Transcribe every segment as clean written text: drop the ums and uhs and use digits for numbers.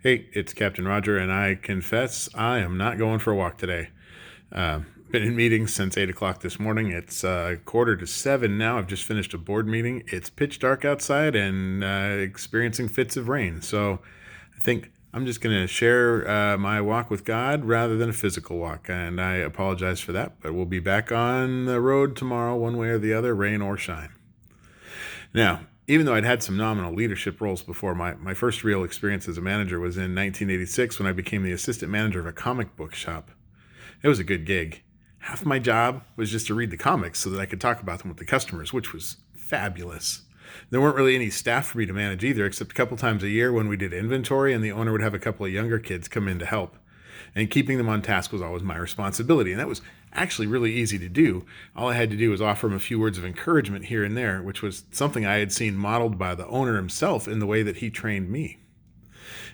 Hey, it's Captain Roger, and I confess I am not going for a walk today. Been in meetings since 8 o'clock this morning. It's quarter to 7 now. I've just finished a board meeting. It's pitch dark outside and experiencing fits of rain. So I think I'm just going to share my walk with God rather than a physical walk. And I apologize for that, but we'll be back on the road tomorrow, one way or the other, rain or shine. Now, even though I'd had some nominal leadership roles before, my first real experience as a manager was in 1986 when I became the assistant manager of a comic book shop. It was a good gig. Half my job was just to read the comics so that I could talk about them with the customers, which was fabulous. There weren't really any staff for me to manage either, except a couple times a year when we did inventory and the owner would have a couple of younger kids come in to help. And keeping them on task was always my responsibility. And that was actually really easy to do. All I had to do was offer him a few words of encouragement here and there, which was something I had seen modeled by the owner himself in the way that he trained me.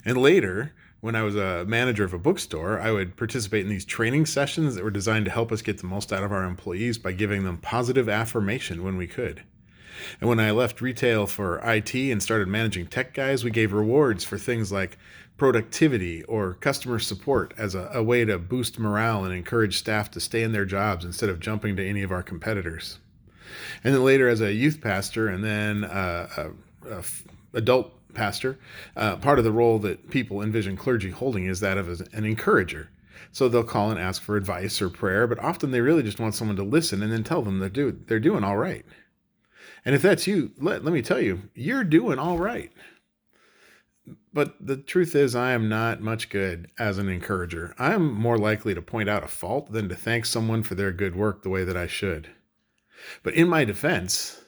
And later, when I was a manager of a bookstore, I would participate in these training sessions that were designed to help us get the most out of our employees by giving them positive affirmation when we could. And when I left retail for IT and started managing tech guys, we gave rewards for things like productivity or customer support as a way to boost morale and encourage staff to stay in their jobs instead of jumping to any of our competitors. And then later, as a youth pastor and then adult pastor, part of the role that people envision clergy holding is that of an encourager. So they'll call and ask for advice or prayer, but often they really just want someone to listen and then tell them they're doing all right. And if that's you, let me tell you, you're doing all right. But the truth is, I am not much good as an encourager. I am more likely to point out a fault than to thank someone for their good work the way that I should. But in my defense,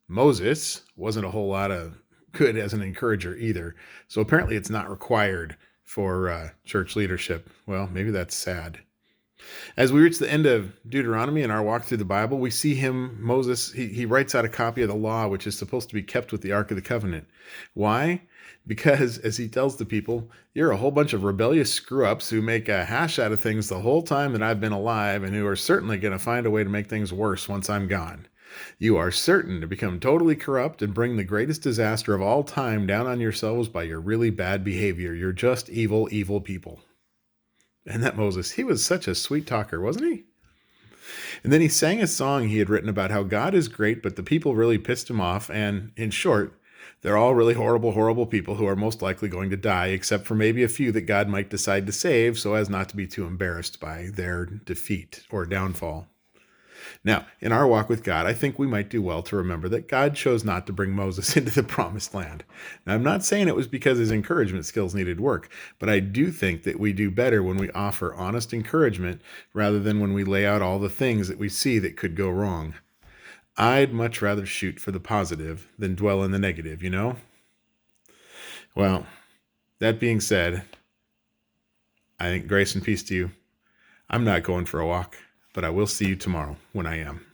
Moses wasn't a whole lot of good as an encourager either. So apparently it's not required for church leadership. Well, maybe that's sad. As we reach the end of Deuteronomy in our walk through the Bible, we see Moses, he writes out a copy of the law, which is supposed to be kept with the Ark of the Covenant. Why? Because, as he tells the people, you're a whole bunch of rebellious screw-ups who make a hash out of things the whole time that I've been alive and who are certainly going to find a way to make things worse once I'm gone. You are certain to become totally corrupt and bring the greatest disaster of all time down on yourselves by your really bad behavior. You're just evil, evil people. And that Moses, he was such a sweet talker, wasn't he? And then he sang a song he had written about how God is great, but the people really pissed him off. And in short, they're all really horrible, horrible people who are most likely going to die, except for maybe a few that God might decide to save so as not to be too embarrassed by their defeat or downfall. Now, in our walk with God, I think we might do well to remember that God chose not to bring Moses into the promised land. Now, I'm not saying it was because his encouragement skills needed work, but I do think that we do better when we offer honest encouragement rather than when we lay out all the things that we see that could go wrong. I'd much rather shoot for the positive than dwell in the negative, you know? Well, that being said, I think grace and peace to you. I'm not going for a walk, but I will see you tomorrow when I am.